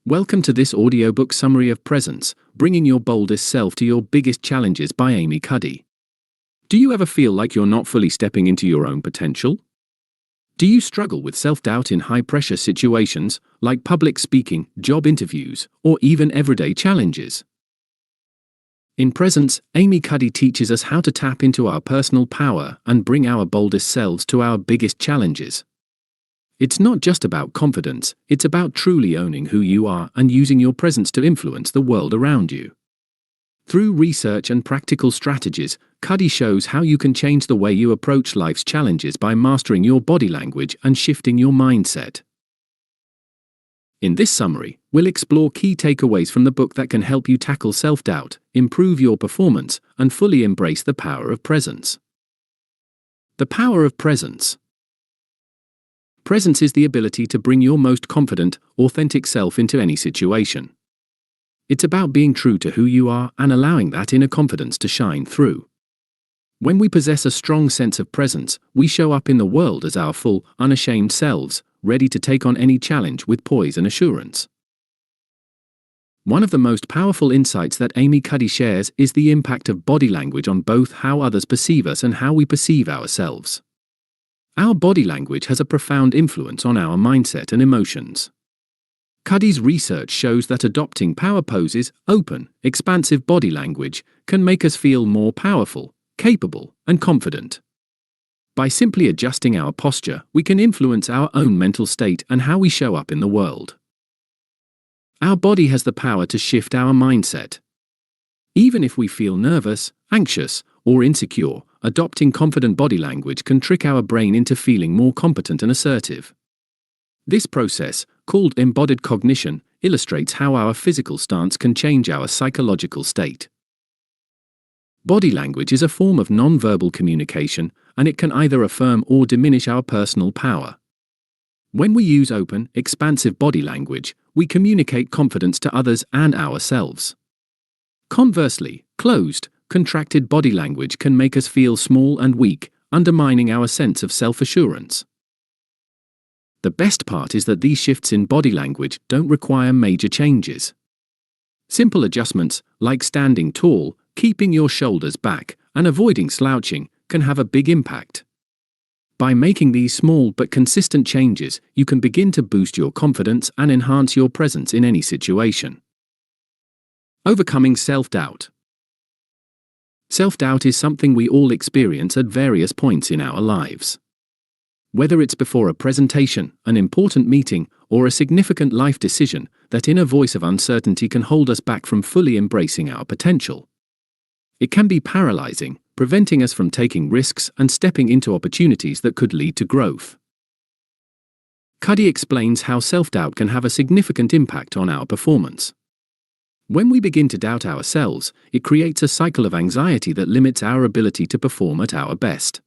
Welcome to this audiobook summary of Presence, Bringing Your Boldest Self to Your Biggest Challenges by Cuddy. Do you ever feel like you're not fully stepping into your own potential? Do you struggle with self-doubt in high-pressure situations, like public speaking, job interviews, or even everyday challenges? In Presence, Cuddy teaches us how to tap into our personal power and bring our boldest selves to our biggest challenges. It's not just about confidence, it's about truly owning who you are and using your presence to influence the world around you. Through research and practical strategies, Cuddy shows how you can change the way you approach life's challenges by mastering your body language and shifting your mindset. In this summary, we'll explore key takeaways from the book that can help you tackle self-doubt, improve your performance, and fully embrace the power of presence. The power of presence. Presence is the ability to bring your most confident, authentic self into any situation. It's about being true to who you are and allowing that inner confidence to shine through. When we possess a strong sense of presence, we show up in the world as our full, unashamed selves, ready to take on any challenge with poise and assurance. One of the most powerful insights that Cuddy shares is the impact of body language on both how others perceive us and how we perceive ourselves. Our body language has a profound influence on our mindset and emotions. Cuddy's research shows that adopting power poses, open, expansive body language, can make us feel more powerful, capable, and confident. By simply adjusting our posture, we can influence our own mental state and how we show up in the world. Our body has the power to shift our mindset. Even if we feel nervous, anxious, or insecure, adopting confident body language can trick our brain into feeling more competent and assertive. This process, called embodied cognition, illustrates how our physical stance can change our psychological state. Body language is a form of nonverbal communication, and it can either affirm or diminish our personal power. When we use open, expansive body language, we communicate confidence to others and ourselves. Conversely, closed, contracted body language can make us feel small and weak, undermining our sense of self-assurance. The best part is that these shifts in body language don't require major changes. Simple adjustments, like standing tall, keeping your shoulders back, and avoiding slouching, can have a big impact. By making these small but consistent changes, you can begin to boost your confidence and enhance your presence in any situation. Overcoming self-doubt. Self-doubt is something we all experience at various points in our lives. Whether it's before a presentation, an important meeting, or a significant life decision, that inner voice of uncertainty can hold us back from fully embracing our potential. It can be paralyzing, preventing us from taking risks and stepping into opportunities that could lead to growth. Cuddy explains how self-doubt can have a significant impact on our performance. When we begin to doubt ourselves, it creates a cycle of anxiety that limits our ability to perform at our best.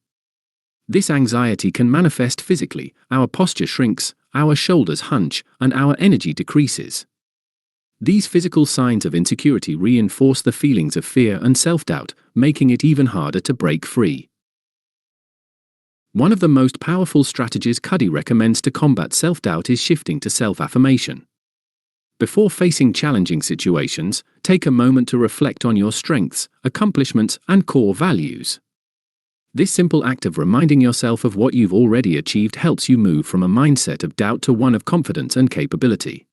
This anxiety can manifest physically. Our posture shrinks, our shoulders hunch, and our energy decreases. These physical signs of insecurity reinforce the feelings of fear and self-doubt, making it even harder to break free. One of the most powerful strategies Cuddy recommends to combat self-doubt is shifting to self-affirmation. Before facing challenging situations, take a moment to reflect on your strengths, accomplishments, and core values. This simple act of reminding yourself of what you've already achieved helps you move from a mindset of doubt to one of confidence and capability.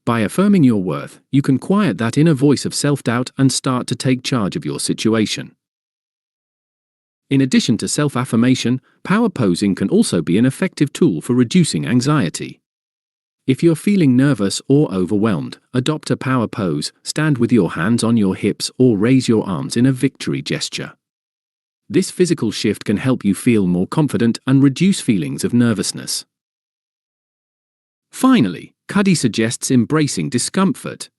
By affirming your worth, you can quiet that inner voice of self-doubt and start to take charge of your situation. In addition to self-affirmation, power posing can also be an effective tool for reducing anxiety. If you're feeling nervous or overwhelmed, adopt a power pose, stand with your hands on your hips or raise your arms in a victory gesture. This physical shift can help you feel more confident and reduce feelings of nervousness. Finally, Cuddy suggests embracing discomfort.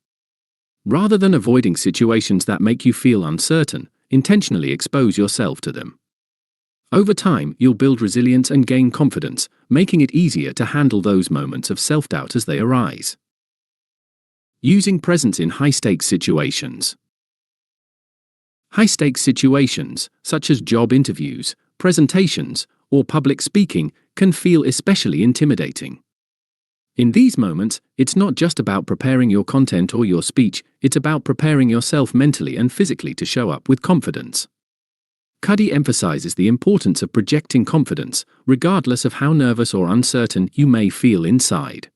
Rather than avoiding situations that make you feel uncertain, intentionally expose yourself to them. Over time, you'll build resilience and gain confidence, making it easier to handle those moments of self-doubt as they arise. Using presence in high-stakes situations. High-stakes situations, such as job interviews, presentations, or public speaking, can feel especially intimidating. In these moments, it's not just about preparing your content or your speech, it's about preparing yourself mentally and physically to show up with confidence. Cuddy emphasizes the importance of projecting confidence, regardless of how nervous or uncertain you may feel inside.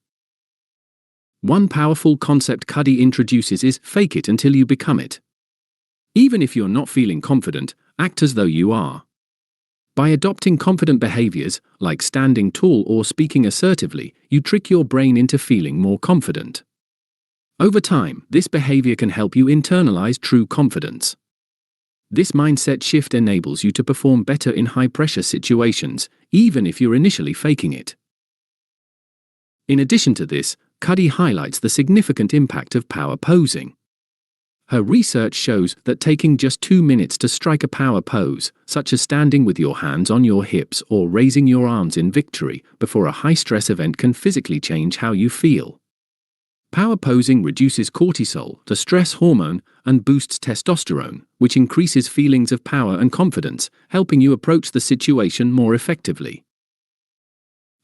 One powerful concept Cuddy introduces is fake it until you become it. Even if you're not feeling confident, act as though you are. By adopting confident behaviors, like standing tall or speaking assertively, you trick your brain into feeling more confident. Over time, this behavior can help you internalize true confidence. This mindset shift enables you to perform better in high-pressure situations, even if you're initially faking it. In addition to this, Cuddy highlights the significant impact of power posing. Her research shows that taking just 2 minutes to strike a power pose, such as standing with your hands on your hips or raising your arms in victory, before a high-stress event can physically change how you feel. Power posing reduces cortisol, the stress hormone, and boosts testosterone, which increases feelings of power and confidence, helping you approach the situation more effectively.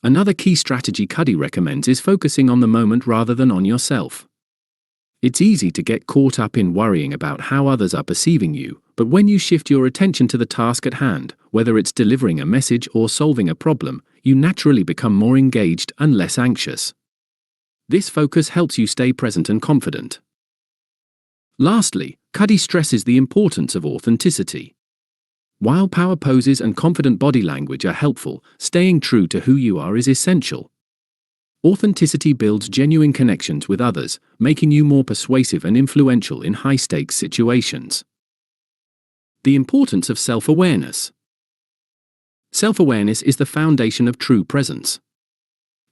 Another key strategy Cuddy recommends is focusing on the moment rather than on yourself. It's easy to get caught up in worrying about how others are perceiving you, but when you shift your attention to the task at hand, whether it's delivering a message or solving a problem, you naturally become more engaged and less anxious. This focus helps you stay present and confident. Lastly, Cuddy stresses the importance of authenticity. While power poses and confident body language are helpful, staying true to who you are is essential. Authenticity builds genuine connections with others, making you more persuasive and influential in high-stakes situations. The importance of self-awareness. Self-awareness is the foundation of true presence.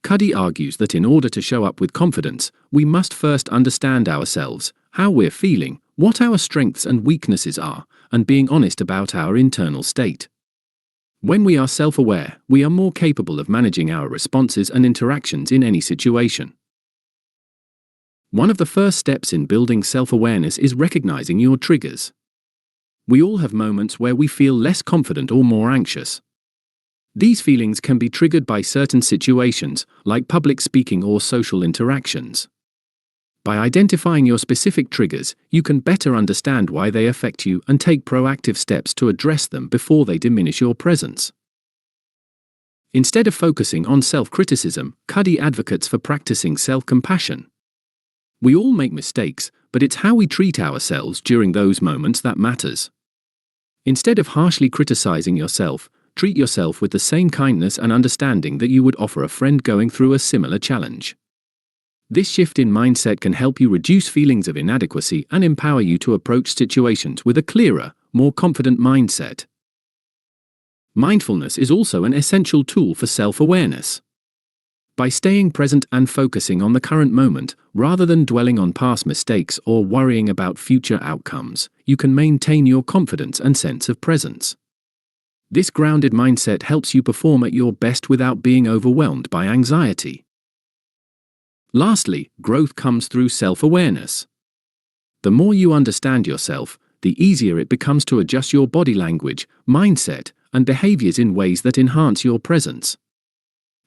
Cuddy argues that in order to show up with confidence, we must first understand ourselves, how we're feeling, what our strengths and weaknesses are, and being honest about our internal state. When we are self-aware, we are more capable of managing our responses and interactions in any situation. One of the first steps in building self-awareness is recognizing your triggers. We all have moments where we feel less confident or more anxious. These feelings can be triggered by certain situations, like public speaking or social interactions. By identifying your specific triggers, you can better understand why they affect you and take proactive steps to address them before they diminish your presence. Instead of focusing on self-criticism, Cuddy advocates for practicing self-compassion. We all make mistakes, but it's how we treat ourselves during those moments that matters. Instead of harshly criticizing yourself, treat yourself with the same kindness and understanding that you would offer a friend going through a similar challenge. This shift in mindset can help you reduce feelings of inadequacy and empower you to approach situations with a clearer, more confident mindset. Mindfulness is also an essential tool for self-awareness. By staying present and focusing on the current moment, rather than dwelling on past mistakes or worrying about future outcomes, you can maintain your confidence and sense of presence. This grounded mindset helps you perform at your best without being overwhelmed by anxiety. Lastly, growth comes through self-awareness. The more you understand yourself, the easier it becomes to adjust your body language, mindset, and behaviors in ways that enhance your presence.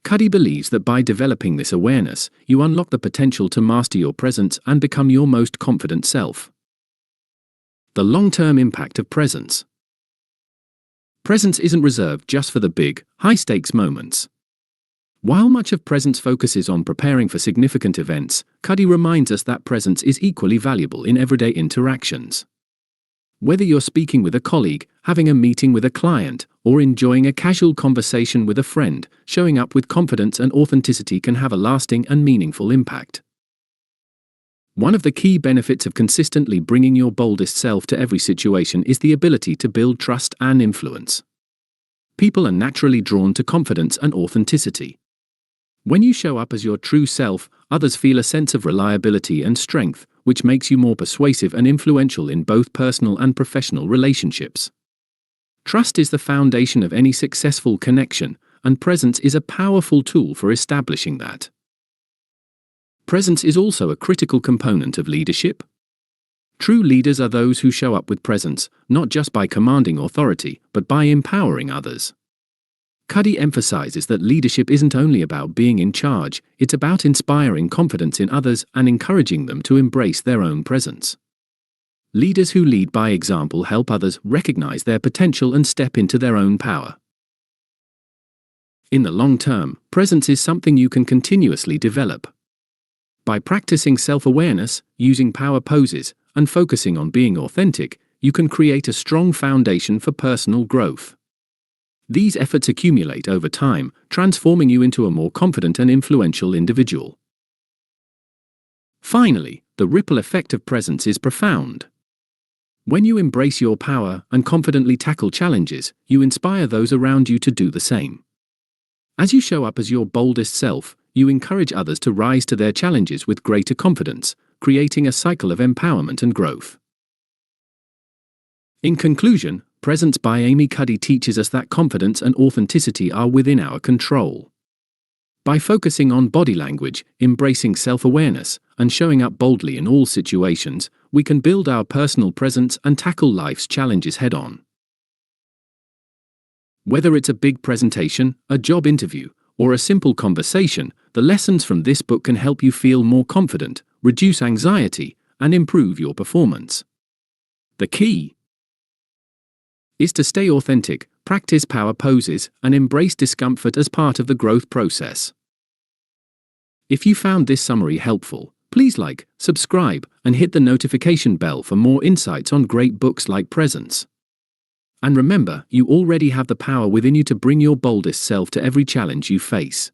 Cuddy believes that by developing this awareness, you unlock the potential to master your presence and become your most confident self. The long-term impact of presence. Presence isn't reserved just for the big, high-stakes moments. While much of presence focuses on preparing for significant events, Cuddy reminds us that presence is equally valuable in everyday interactions. Whether you're speaking with a colleague, having a meeting with a client, or enjoying a casual conversation with a friend, showing up with confidence and authenticity can have a lasting and meaningful impact. One of the key benefits of consistently bringing your boldest self to every situation is the ability to build trust and influence. People are naturally drawn to confidence and authenticity. When you show up as your true self, others feel a sense of reliability and strength, which makes you more persuasive and influential in both personal and professional relationships. Trust is the foundation of any successful connection, and presence is a powerful tool for establishing that. Presence is also a critical component of leadership. True leaders are those who show up with presence, not just by commanding authority, but by empowering others. Cuddy emphasizes that leadership isn't only about being in charge, it's about inspiring confidence in others and encouraging them to embrace their own presence. Leaders who lead by example help others recognize their potential and step into their own power. In the long term, presence is something you can continuously develop. By practicing self-awareness, using power poses, and focusing on being authentic, you can create a strong foundation for personal growth. These efforts accumulate over time, transforming you into a more confident and influential individual. Finally, the ripple effect of presence is profound. When you embrace your power and confidently tackle challenges, you inspire those around you to do the same. As you show up as your boldest self, you encourage others to rise to their challenges with greater confidence, creating a cycle of empowerment and growth. In conclusion, Presence by Amy Cuddy teaches us that confidence and authenticity are within our control. By focusing on body language, embracing self-awareness, and showing up boldly in all situations, we can build our personal presence and tackle life's challenges head-on. Whether it's a big presentation, a job interview, or a simple conversation, the lessons from this book can help you feel more confident, reduce anxiety, and improve your performance. The key is to stay authentic, practice power poses, and embrace discomfort as part of the growth process. If you found this summary helpful, please like, subscribe, and hit the notification bell for more insights on great books like Presence. And remember, you already have the power within you to bring your boldest self to every challenge you face.